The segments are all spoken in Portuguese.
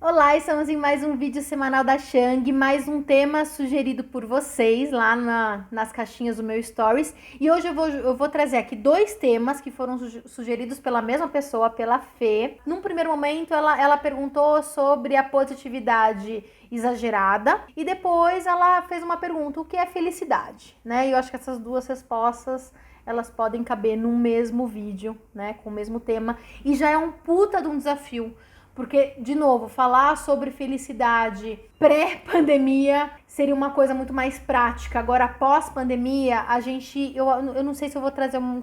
Olá, estamos em mais um vídeo semanal da Shang, mais um tema sugerido por vocês lá nas caixinhas do meu Stories. E hoje eu vou trazer aqui dois temas que foram sugeridos pela mesma pessoa, pela Fê. Num primeiro momento, ela perguntou sobre a positividade exagerada e depois ela fez uma pergunta, o que é felicidade? Né? E eu acho que essas duas respostas elas podem caber num mesmo vídeo, né, com o mesmo tema. E já é um puta de um desafio. Porque, de novo, falar sobre felicidade pré-pandemia seria uma coisa muito mais prática. Agora, pós-pandemia, eu não sei se eu vou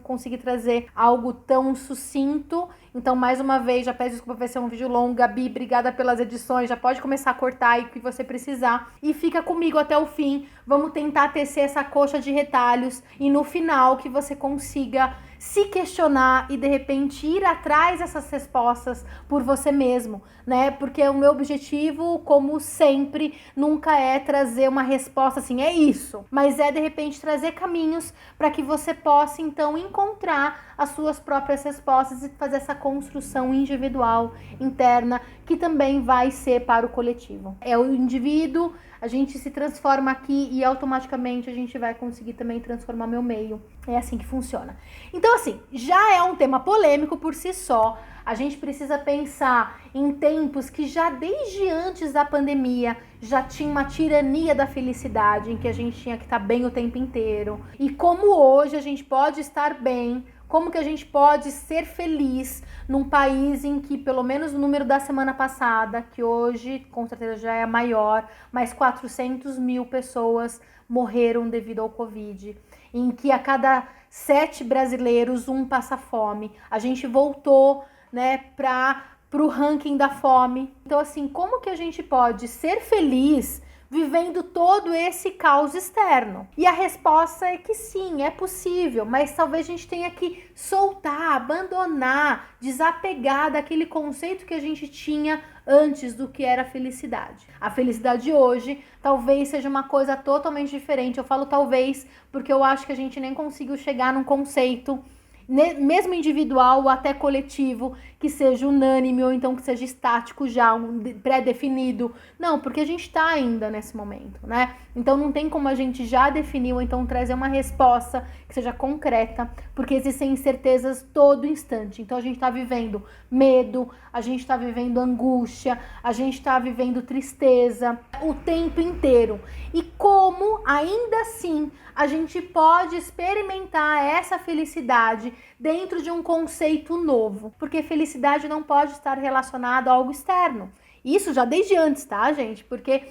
conseguir trazer algo tão sucinto. Então, mais uma vez, já peço desculpa, vai ser um vídeo longo. Gabi, obrigada pelas edições. Já pode começar a cortar aí o que você precisar. E fica comigo até o fim. Vamos tentar tecer essa coxa de retalhos. E no final, que você consiga se questionar e de repente ir atrás dessas respostas por você mesmo, né? Porque o meu objetivo, como sempre, nunca é trazer uma resposta assim, é isso, mas é de repente trazer caminhos para que você possa então encontrar as suas próprias respostas e fazer essa construção individual, interna, que também vai ser para o coletivo. É o indivíduo, a gente se transforma aqui e automaticamente a gente vai conseguir também transformar meu meio. É assim que funciona. Então, assim, já é um tema polêmico por si só. A gente precisa pensar em tempos que já desde antes da pandemia já tinha uma tirania da felicidade, em que a gente tinha que estar bem o tempo inteiro. E como hoje a gente pode estar bem, como que a gente pode ser feliz num país em que, pelo menos o número da semana passada, que hoje com certeza já é maior, mas 400 mil pessoas morreram devido ao Covid, em que a cada 7 brasileiros, 1 passa fome. A gente voltou, né, para o ranking da fome. Então, assim, como que a gente pode ser feliz vivendo todo esse caos externo? E a resposta é que sim, é possível, mas talvez a gente tenha que soltar, abandonar, desapegar daquele conceito que a gente tinha antes do que era a felicidade. A felicidade hoje talvez seja uma coisa totalmente diferente. Eu falo talvez porque eu acho que a gente nem conseguiu chegar num conceito, mesmo individual ou até coletivo, que seja unânime ou então que seja estático já, pré-definido. Não, porque a gente tá ainda nesse momento, né? Então não tem como a gente já definir ou então trazer uma resposta que seja concreta, porque existem incertezas todo instante. Então a gente tá vivendo medo, a gente tá vivendo angústia, a gente tá vivendo tristeza o tempo inteiro. E como ainda assim a gente pode experimentar essa felicidade dentro de um conceito novo, porque felicidade não pode estar relacionado a algo externo. Isso já desde antes, tá, gente? Porque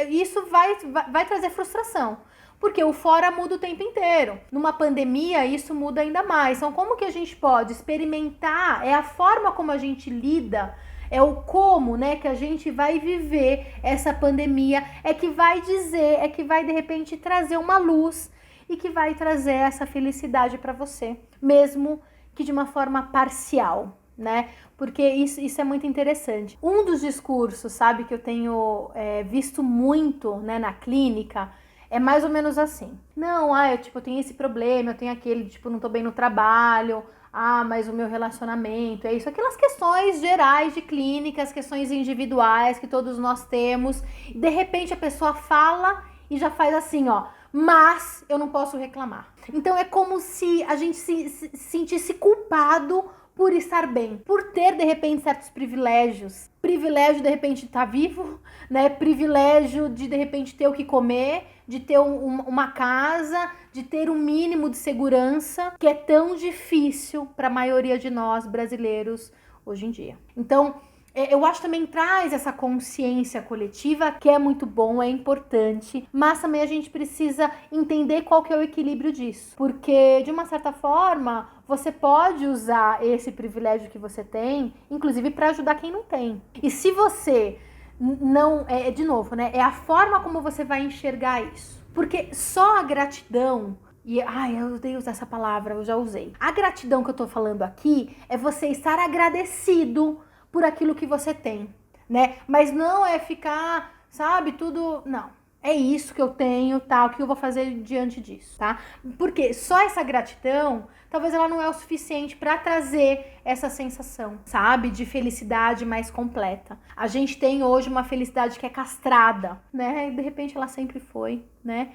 isso vai trazer frustração. Porque o fora muda o tempo inteiro. Numa pandemia, isso muda ainda mais. Então, como que a gente pode experimentar? É a forma como a gente lida, é o como, né, que a gente vai viver essa pandemia, é que vai dizer, é que vai de repente trazer uma luz e que vai trazer essa felicidade para você, mesmo que de uma forma parcial, né? Porque isso é muito interessante. Um dos discursos, sabe, que eu tenho visto muito, né, na clínica, é mais ou menos assim. Não, eu tenho esse problema, eu tenho aquele, não tô bem no trabalho, mas o meu relacionamento, é isso. Aquelas questões gerais de clínica, as questões individuais que todos nós temos. De repente a pessoa fala e já faz assim, ó, mas eu não posso reclamar. Então é como se a gente se sentisse culpado por estar bem, por ter de repente certos privilégios. Privilégio de repente estar vivo, né? Privilégio de repente ter o que comer, de ter uma casa, de ter um mínimo de segurança, que é tão difícil para a maioria de nós brasileiros hoje em dia. Então, eu acho também traz essa consciência coletiva, que é muito bom, é importante, mas também a gente precisa entender qual que é o equilíbrio disso. Porque, de uma certa forma, você pode usar esse privilégio que você tem, inclusive para ajudar quem não tem. E se você não... de novo, né? É a forma como você vai enxergar isso. Porque só a gratidão... eu odeio usar essa palavra, eu já usei. A gratidão que eu tô falando aqui é você estar agradecido por aquilo que você tem, né? Mas não é ficar, sabe, tudo... Não. É isso que eu tenho, tá? O que eu vou fazer diante disso, tá? Porque só essa gratidão talvez ela não é o suficiente para trazer essa sensação, sabe, de felicidade mais completa. A gente tem hoje uma felicidade que é castrada, né? E de repente ela sempre foi, né?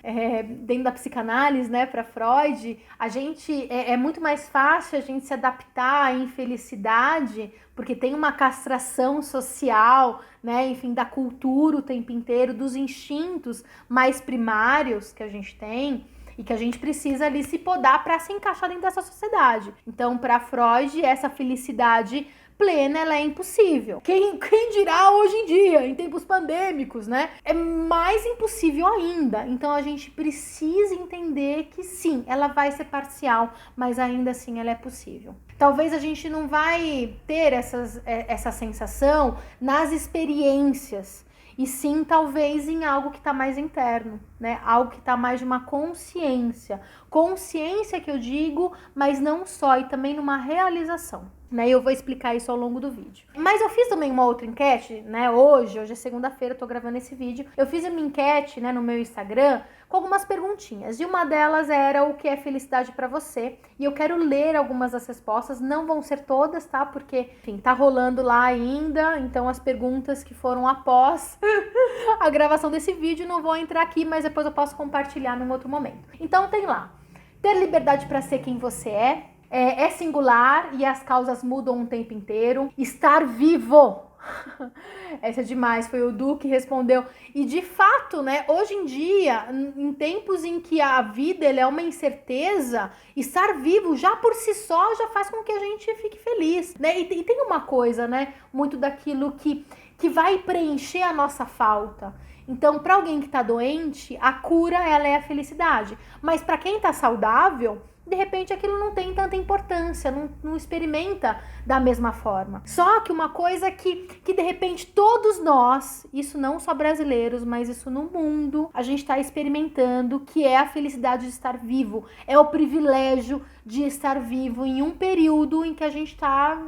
Dentro da psicanálise, né, para Freud, a gente é muito mais fácil a gente se adaptar à infelicidade, porque tem uma castração social, né, enfim, da cultura o tempo inteiro, dos instintos mais primários que a gente tem e que a gente precisa ali se podar para se encaixar dentro dessa sociedade. Então, para Freud, essa felicidade plena, ela é impossível. Quem dirá hoje em dia, em tempos pandêmicos, né? É mais impossível ainda. Então, a gente precisa entender que sim, ela vai ser parcial, mas ainda assim ela é possível. Talvez a gente não vai ter essa sensação nas experiências, e sim, talvez, em algo que está mais interno, né? Algo que está mais de uma consciência. Consciência que eu digo, mas não só, e também numa realização, né? Eu vou explicar isso ao longo do vídeo. Mas eu fiz também uma outra enquete, né? Hoje é segunda-feira, eu tô gravando esse vídeo. Eu fiz uma enquete, né, no meu Instagram, com algumas perguntinhas. E uma delas era o que é felicidade pra você. E eu quero ler algumas das respostas. Não vão ser todas, tá? Porque, enfim, tá rolando lá ainda. Então, as perguntas que foram após a gravação desse vídeo não vão entrar aqui, mas depois eu posso compartilhar num outro momento. Então, tem lá. Ter liberdade pra ser quem você é singular e as causas mudam o tempo inteiro. Estar vivo. Essa é demais, foi o Du que respondeu. E de fato, né, hoje em dia, em tempos em que a vida ela é uma incerteza, estar vivo já por si só já faz com que a gente fique feliz, né? E tem uma coisa, né, muito daquilo que vai preencher a nossa falta. Então, para alguém que tá doente, a cura ela é a felicidade. Mas para quem tá saudável, de repente aquilo não tem tanta importância, não experimenta da mesma forma. Só que uma coisa que de repente todos nós, isso não só brasileiros, mas isso no mundo, a gente está experimentando, que é a felicidade de estar vivo. É o privilégio de estar vivo em um período em que a gente está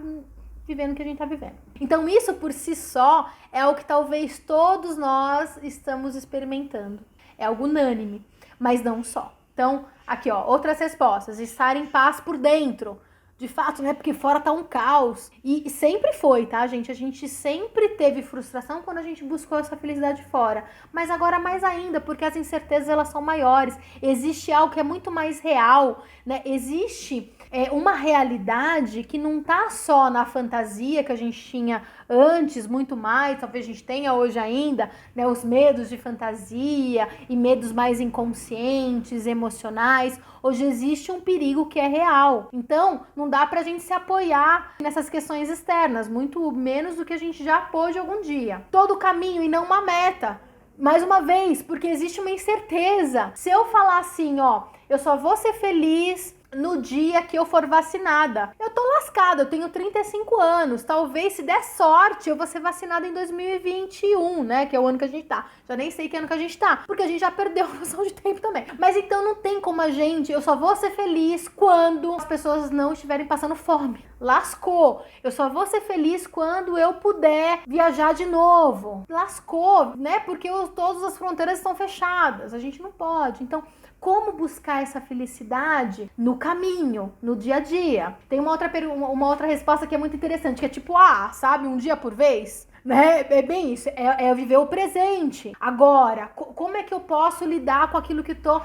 vivendo o que a gente está vivendo. Então isso por si só é o que talvez todos nós estamos experimentando. É algo unânime, mas não só. Então, aqui ó, outras respostas. Estar em paz por dentro. De fato, né? Porque fora tá um caos. E sempre foi, tá, gente? A gente sempre teve frustração quando a gente buscou essa felicidade fora. Mas agora mais ainda, porque as incertezas elas são maiores. Existe algo que é muito mais real, né? Existe uma realidade que não tá só na fantasia que a gente tinha antes, muito mais, talvez a gente tenha hoje ainda, né, os medos de fantasia e medos mais inconscientes, emocionais. Hoje existe um perigo que é real. Então, não dá pra gente se apoiar nessas questões externas, muito menos do que a gente já pôde algum dia. Todo caminho e não uma meta. Mais uma vez, porque existe uma incerteza. Se eu falar assim, ó, eu só vou ser feliz no dia que eu for vacinada, eu tô lascada, eu tenho 35 anos, talvez se der sorte eu vou ser vacinada em 2021, né, que é o ano que a gente tá, já nem sei que ano que a gente tá, porque a gente já perdeu a noção de tempo também, mas então não tem como eu só vou ser feliz quando as pessoas não estiverem passando fome, lascou, eu só vou ser feliz quando eu puder viajar de novo, lascou, né, porque todas as fronteiras estão fechadas, a gente não pode, então como buscar essa felicidade no caminho, no dia a dia? Tem uma outra resposta que é muito interessante, que é tipo, sabe, um dia por vez? Né? É bem isso, é viver o presente. Agora, como é que eu posso lidar com aquilo que tô...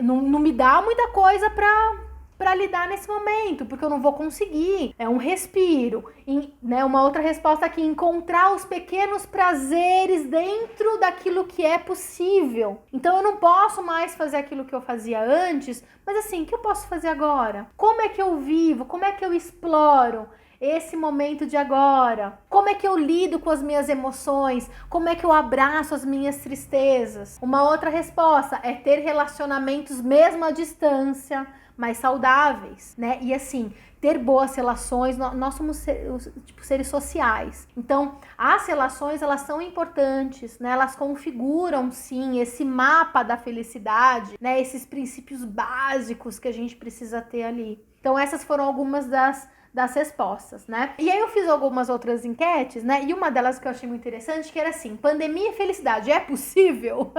não me dá muita coisa pra lidar nesse momento, porque eu não vou conseguir. É um respiro. Né, uma outra resposta aqui, encontrar os pequenos prazeres dentro daquilo que é possível. Então eu não posso mais fazer aquilo que eu fazia antes, mas assim, o que eu posso fazer agora? Como é que eu vivo? Como é que eu exploro esse momento de agora? Como é que eu lido com as minhas emoções? Como é que eu abraço as minhas tristezas? Uma outra resposta é ter relacionamentos mesmo à distância, mais saudáveis, né? E assim, ter boas relações, nós somos seres sociais. Então, as relações, elas são importantes, né? Elas configuram, sim, esse mapa da felicidade, né? Esses princípios básicos que a gente precisa ter ali. Então, essas foram algumas das respostas, né? E aí eu fiz algumas outras enquetes, né? E uma delas que eu achei muito interessante, que era assim, pandemia e felicidade, é possível?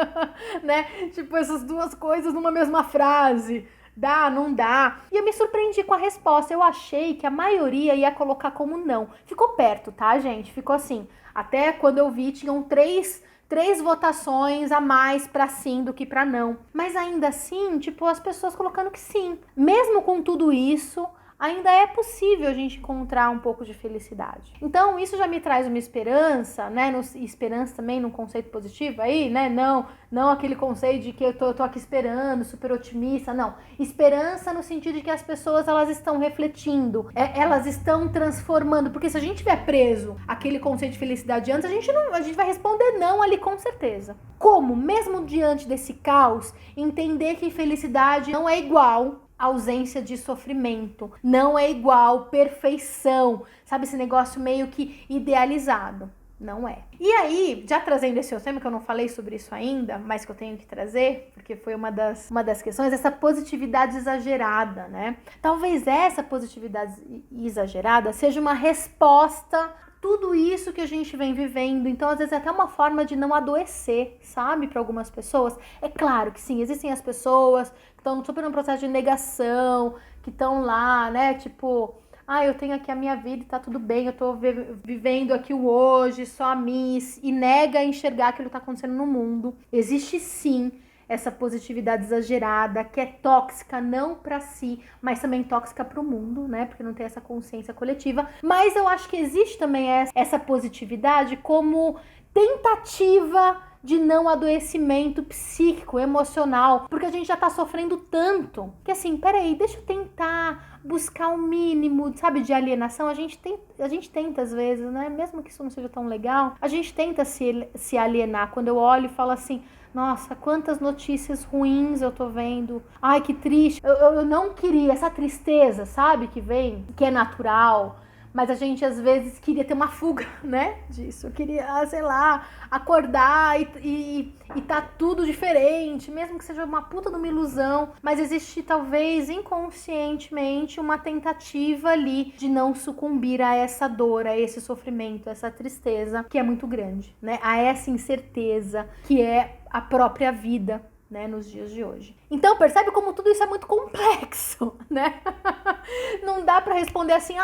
Né? Tipo, essas duas coisas numa mesma frase, Dá, não dá? E eu me surpreendi com a resposta. Eu achei que a maioria ia colocar como não. Ficou perto, tá, gente? Ficou assim. Até quando eu vi, tinham três votações a mais para sim do que para não. Mas ainda assim, tipo, as pessoas colocando que sim. Mesmo com tudo isso, ainda é possível a gente encontrar um pouco de felicidade. Então, isso já me traz uma esperança, né? Esperança também num conceito positivo aí, né? Não aquele conceito de que eu tô aqui esperando, super otimista, não. Esperança no sentido de que as pessoas, elas estão refletindo, elas estão transformando, porque se a gente tiver preso aquele conceito de felicidade antes, a gente vai responder não ali com certeza. Como, mesmo diante desse caos, entender que felicidade não é igual ausência de sofrimento, não é igual perfeição, sabe, esse negócio meio que idealizado, não é. E aí, já trazendo esse outro tema, que eu não falei sobre isso ainda, mas que eu tenho que trazer, porque foi uma das questões, essa positividade exagerada, né? Talvez essa positividade exagerada seja uma resposta tudo isso que a gente vem vivendo. Então, às vezes, é até uma forma de não adoecer, sabe? Para algumas pessoas. É claro que sim, existem as pessoas que estão super num processo de negação, que estão lá, né? Tipo, eu tenho aqui a minha vida e tá tudo bem, eu tô vivendo aqui o hoje, só a mim, e nega enxergar aquilo que tá acontecendo no mundo. Existe sim essa positividade exagerada, que é tóxica não para si, mas também tóxica para o mundo, né? Porque não tem essa consciência coletiva. Mas eu acho que existe também essa positividade como tentativa de não adoecimento psíquico, emocional, porque a gente já tá sofrendo tanto, que assim, peraí, deixa eu tentar buscar um mínimo, sabe, de alienação. A gente tenta às vezes, né, mesmo que isso não seja tão legal, a gente tenta se alienar. Quando eu olho e falo assim, nossa, quantas notícias ruins eu tô vendo, ai, que triste, eu não queria essa tristeza, sabe, que vem, que é natural. Mas a gente, às vezes, queria ter uma fuga, né, disso. Eu queria, sei lá, acordar e tá tudo diferente, mesmo que seja uma puta de uma ilusão. Mas existe, talvez, inconscientemente, uma tentativa ali de não sucumbir a essa dor, a esse sofrimento, a essa tristeza, que é muito grande, né? A essa incerteza que é a própria vida, né, nos dias de hoje. Então, percebe como tudo isso é muito complexo, né? Não dá pra responder assim,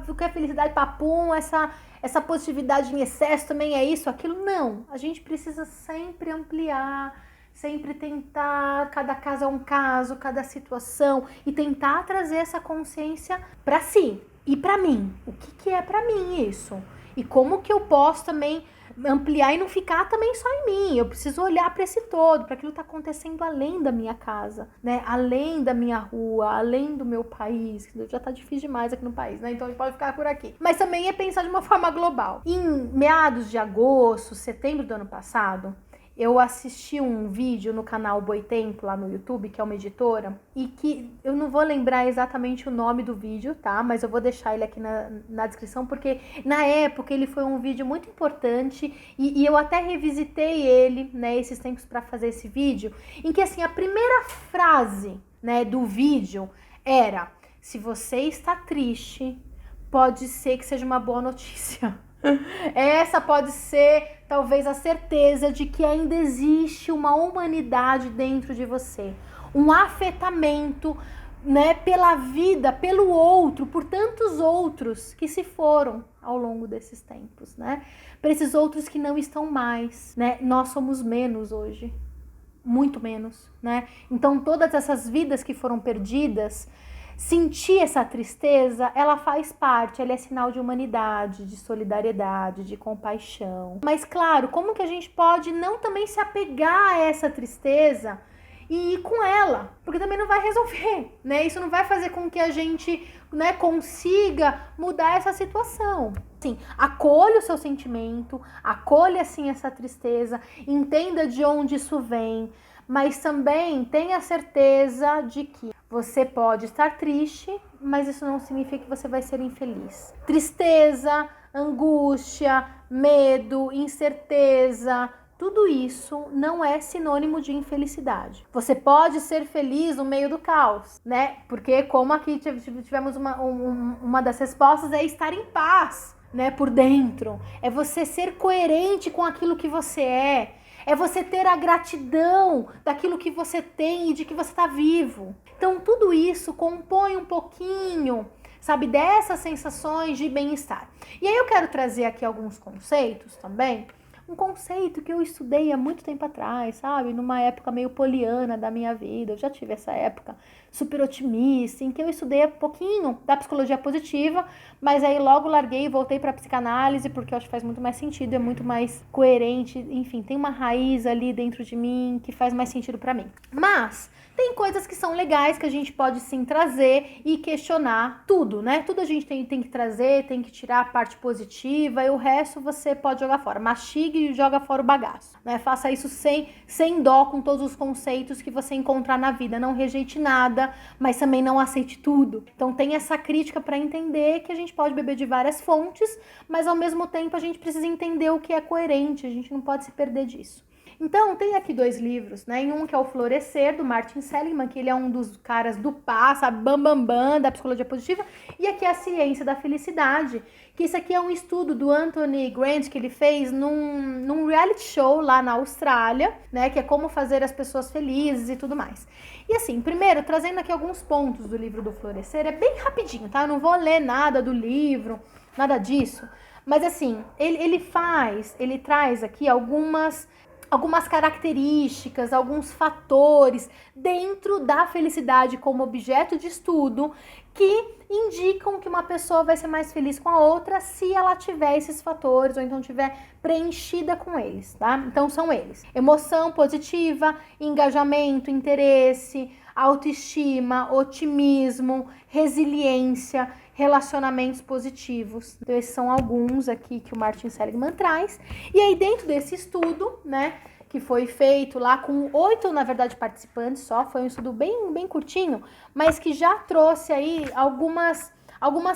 o que é felicidade, papum, essa positividade em excesso também é isso, aquilo. Não, a gente precisa sempre ampliar, sempre tentar, cada caso é um caso, cada situação, e tentar trazer essa consciência pra si e pra mim. O que é pra mim isso? E como que eu posso também ampliar e não ficar também só em mim. Eu preciso olhar para esse todo, para aquilo que está acontecendo além da minha casa, né? Além da minha rua, além do meu país. Já tá difícil demais aqui no país, né? Então a gente pode ficar por aqui. Mas também é pensar de uma forma global. Em meados de agosto, setembro do ano passado, eu assisti um vídeo no canal Boitempo, lá no YouTube, que é uma editora, e que eu não vou lembrar exatamente o nome do vídeo, tá? Mas eu vou deixar ele aqui na descrição, porque na época ele foi um vídeo muito importante e eu até revisitei ele, né, esses tempos para fazer esse vídeo, em que, assim, a primeira frase, né, do vídeo era: se você está triste, pode ser que seja uma boa notícia. Essa pode ser, talvez, a certeza de que ainda existe uma humanidade dentro de você, um afetamento, né, pela vida, pelo outro, por tantos outros que se foram ao longo desses tempos, né? Para esses outros que não estão mais, né? Nós somos menos hoje, muito menos, né? Então, todas essas vidas que foram perdidas, sentir essa tristeza, ela faz parte, ela é sinal de humanidade, de solidariedade, de compaixão. Mas claro, como que a gente pode não também se apegar a essa tristeza e ir com ela? Porque também não vai resolver, né? Isso não vai fazer com que a gente, né, consiga mudar essa situação. Assim, acolha o seu sentimento, acolha, assim, essa tristeza, entenda de onde isso vem, mas também tenha certeza de que você pode estar triste, mas isso não significa que você vai ser infeliz. Tristeza, angústia, medo, incerteza, tudo isso não é sinônimo de infelicidade. Você pode ser feliz no meio do caos, né? Porque, como aqui tivemos uma das respostas, é estar em paz, né, por dentro. É você ser coerente com aquilo que você é. É você ter a gratidão daquilo que você tem e de que você está vivo. Então, tudo isso compõe um pouquinho, sabe, dessas sensações de bem-estar. E aí eu quero trazer aqui alguns conceitos também. Um conceito que eu estudei há muito tempo atrás, sabe? Numa época meio poliana da minha vida. Eu já tive essa época super otimista, em que eu estudei um pouquinho da psicologia positiva, mas aí logo larguei e voltei para a psicanálise, porque eu acho que faz muito mais sentido, é muito mais coerente, enfim, tem uma raiz ali dentro de mim que faz mais sentido para mim. Mas tem coisas que são legais que a gente pode sim trazer e questionar tudo, né? Tudo a gente tem que trazer, tem que tirar a parte positiva e o resto você pode jogar fora. Mastigue e joga fora o bagaço, né? Faça isso sem dó com todos os conceitos que você encontrar na vida. Não rejeite nada, mas também não aceite tudo. Então tem essa crítica para entender que a gente pode beber de várias fontes, mas ao mesmo tempo a gente precisa entender o que é coerente, a gente não pode se perder disso. Então, tem aqui 2 livros, né? Um que é o Florescer, do Martin Seligman, que ele é um dos caras do pá, sabe? Bam, da psicologia positiva. E aqui é a Ciência da Felicidade, que isso aqui é um estudo do Anthony Grant, que ele fez num reality show lá na Austrália, né? Que é como fazer as pessoas felizes e tudo mais. E assim, primeiro, trazendo aqui alguns pontos do livro do Florescer, é bem rapidinho, tá? Eu não vou ler nada do livro, nada disso. Mas assim, ele traz aqui algumas características, alguns fatores dentro da felicidade como objeto de estudo que indicam que uma pessoa vai ser mais feliz com a outra se ela tiver esses fatores ou então tiver preenchida com eles, tá? Então são eles: emoção positiva, engajamento, interesse, autoestima, otimismo, resiliência, relacionamentos positivos. Então, esses são alguns aqui que o Martin Seligman traz. E aí, dentro desse estudo, né, que foi feito lá com 8, na verdade, participantes só, foi um estudo bem curtinho, mas que já trouxe aí algumas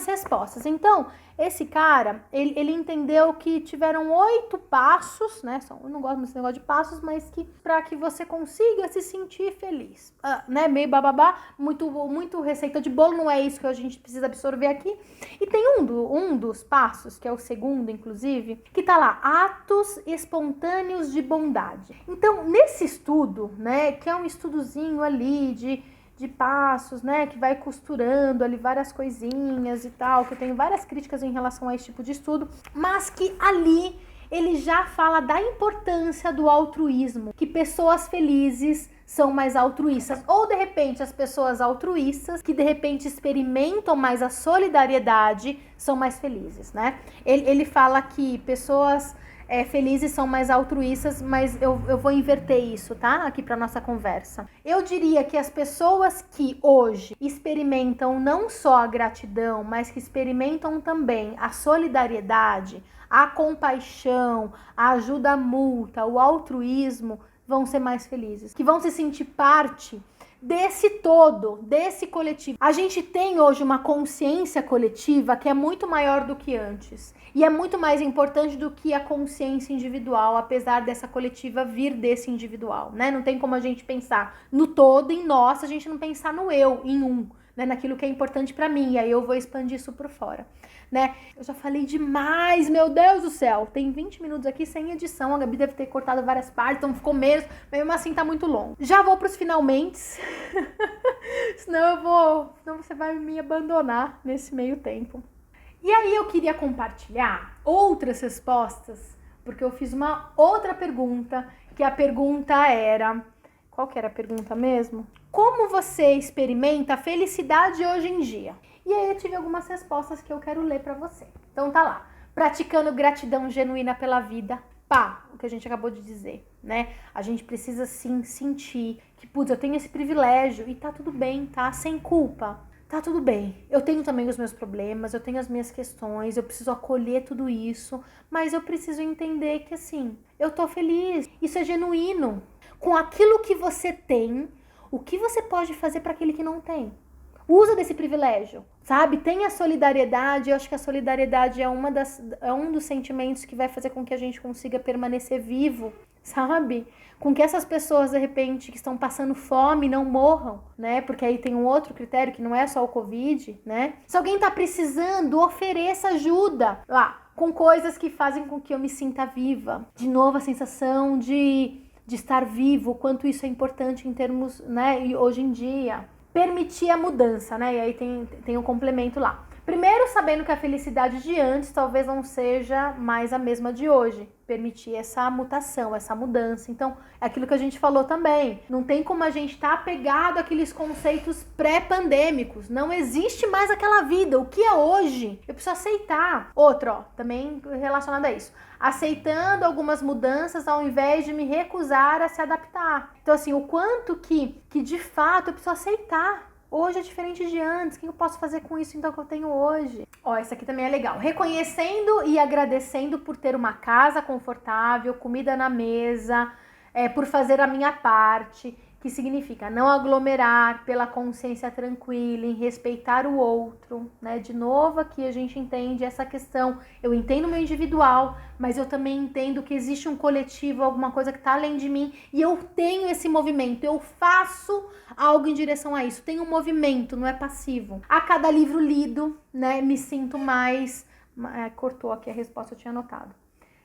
respostas. Então, esse cara, ele entendeu que tiveram 8 passos, né? Eu não gosto desse negócio de passos, mas que para que você consiga se sentir feliz, né? Meio bababá, muito receita de bolo, não é isso que a gente precisa absorver aqui. E tem um dos passos, que é o segundo, inclusive, que tá lá: atos espontâneos de bondade. Então, nesse estudo, né, que é um estudozinho ali de passos, né, que vai costurando ali várias coisinhas e tal, que eu tenho várias críticas em relação a esse tipo de estudo, mas que ali ele já fala da importância do altruísmo, que pessoas felizes são mais altruístas, ou de repente as pessoas altruístas, que de repente experimentam mais a solidariedade, são mais felizes, né? Ele fala que pessoas felizes são mais altruístas, mas eu vou inverter isso, tá? Aqui para nossa conversa. Eu diria que as pessoas que hoje experimentam não só a gratidão, mas que experimentam também a solidariedade, a compaixão, a ajuda mútua, o altruísmo, vão ser mais felizes, que vão se sentir parte desse todo, desse coletivo. A gente tem hoje uma consciência coletiva que é muito maior do que antes. E é muito mais importante do que a consciência individual, apesar dessa coletiva vir desse individual, né? Não tem como a gente pensar no todo, em nós, a gente não pensar no eu, em né? Naquilo que é importante pra mim, e aí eu vou expandir isso por fora, né? Eu já falei demais, meu Deus do céu, tem 20 minutos aqui sem edição, a Gabi deve ter cortado várias partes, então ficou menos, mas mesmo assim tá muito longo. Já vou pros finalmente, senão você vai me abandonar nesse meio tempo. E aí eu queria compartilhar outras respostas, porque eu fiz uma outra pergunta, que a pergunta era... Qual que era a pergunta mesmo? Como você experimenta a felicidade hoje em dia? E aí eu tive algumas respostas que eu quero ler pra você. Então tá lá. Praticando gratidão genuína pela vida. Pá, o que a gente acabou de dizer, né? A gente precisa sim sentir que, putz, eu tenho esse privilégio e tá tudo bem, tá? Sem culpa. Tá tudo bem, eu tenho também os meus problemas, eu tenho as minhas questões, eu preciso acolher tudo isso, mas eu preciso entender que assim, eu tô feliz, isso é genuíno. Com aquilo que você tem, o que você pode fazer para aquele que não tem? Usa desse privilégio, sabe? Tem a solidariedade, eu acho que a solidariedade é um dos sentimentos que vai fazer com que a gente consiga permanecer vivo, sabe? Com que essas pessoas, de repente, que estão passando fome, não morram, né? Porque aí tem um outro critério que não é só o Covid, né? Se alguém tá precisando, ofereça ajuda lá, com coisas que fazem com que eu me sinta viva. De novo, a sensação de estar vivo, o quanto isso é importante em termos, né? E hoje em dia, permitir a mudança, né? E aí tem um complemento lá. Primeiro, sabendo que a felicidade de antes talvez não seja mais a mesma de hoje. Permitir essa mutação, essa mudança. Então, é aquilo que a gente falou também. Não tem como a gente estar apegado àqueles conceitos pré-pandêmicos. Não existe mais aquela vida. O que é hoje? Eu preciso aceitar. Outro, ó, também relacionado a isso. Aceitando algumas mudanças ao invés de me recusar a se adaptar. Então, assim, o quanto que de fato eu preciso aceitar. Hoje é diferente de antes. O que eu posso fazer com isso então que eu tenho hoje? Ó, essa aqui também é legal. Reconhecendo e agradecendo por ter uma casa confortável, comida na mesa, por fazer a minha parte, que significa não aglomerar, pela consciência tranquila, em respeitar o outro, né? De novo aqui a gente entende essa questão. Eu entendo o meu individual, mas eu também entendo que existe um coletivo, alguma coisa que está além de mim, e eu tenho esse movimento, eu faço algo em direção a isso. Tem um movimento, não é passivo. A cada livro lido, né, me sinto mais... cortou aqui a resposta, eu tinha anotado.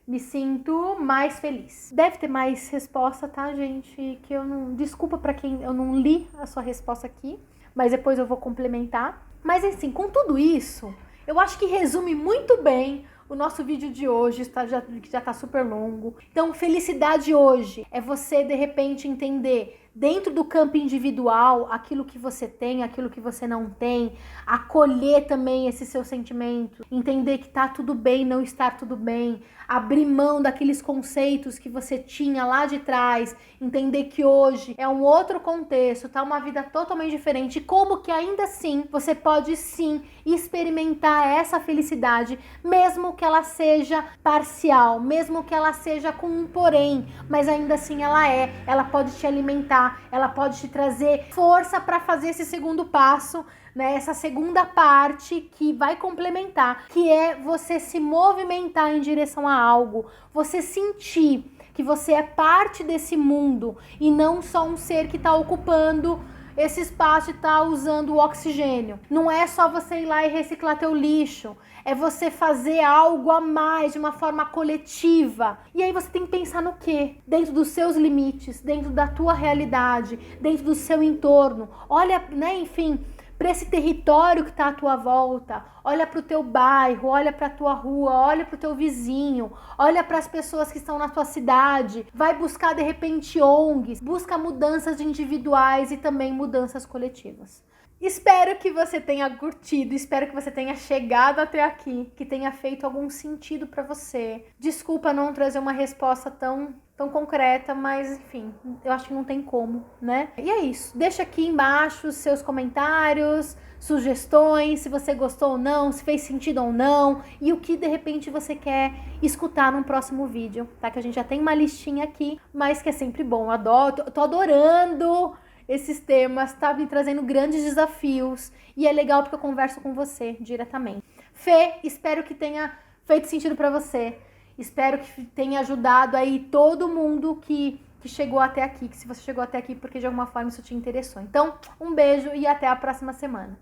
Me sinto mais feliz. Deve ter mais resposta, tá, gente? Que eu não... Desculpa pra quem eu não li a sua resposta aqui, mas depois eu vou complementar. Mas assim, com tudo isso, eu acho que resume muito bem o nosso vídeo de hoje, que já tá super longo. Então, felicidade hoje é você, de repente, entender dentro do campo individual aquilo que você tem, aquilo que você não tem, acolher também esse seu sentimento, entender que tá tudo bem, não estar tudo bem, abrir mão daqueles conceitos que você tinha lá de trás, entender que hoje é um outro contexto, tá uma vida totalmente diferente, como que ainda assim você pode sim experimentar essa felicidade, mesmo que ela seja parcial, mesmo que ela seja com um porém, mas ainda assim ela pode te alimentar, ela pode te trazer força para fazer esse segundo passo, né? Essa segunda parte que vai complementar, que é você se movimentar em direção a algo, você sentir que você é parte desse mundo e não só um ser que está ocupando esse espaço e tá usando o oxigênio. Não é só você ir lá e reciclar teu lixo, é você fazer algo a mais de uma forma coletiva. E aí você tem que pensar no quê? Dentro dos seus limites, dentro da tua realidade, dentro do seu entorno. Olha, né, enfim, para esse território que está à tua volta, olha para o teu bairro, olha para a tua rua, olha para o teu vizinho, olha para as pessoas que estão na tua cidade, vai buscar de repente ONGs, busca mudanças individuais e também mudanças coletivas. Espero que você tenha curtido, espero que você tenha chegado até aqui, que tenha feito algum sentido para você. Desculpa não trazer uma resposta tão concreta, mas enfim, eu acho que não tem como, né? E é isso. Deixa aqui embaixo os seus comentários, sugestões, se você gostou ou não, se fez sentido ou não, e o que de repente você quer escutar num próximo vídeo, tá? Que a gente já tem uma listinha aqui, mas que é sempre bom. Eu adoro, tô adorando esses temas, tá me trazendo grandes desafios, e é legal porque eu converso com você diretamente. Fê, espero que tenha feito sentido para você. Espero que tenha ajudado aí todo mundo que chegou até aqui, que se você chegou até aqui porque de alguma forma isso te interessou. Então, um beijo e até a próxima semana.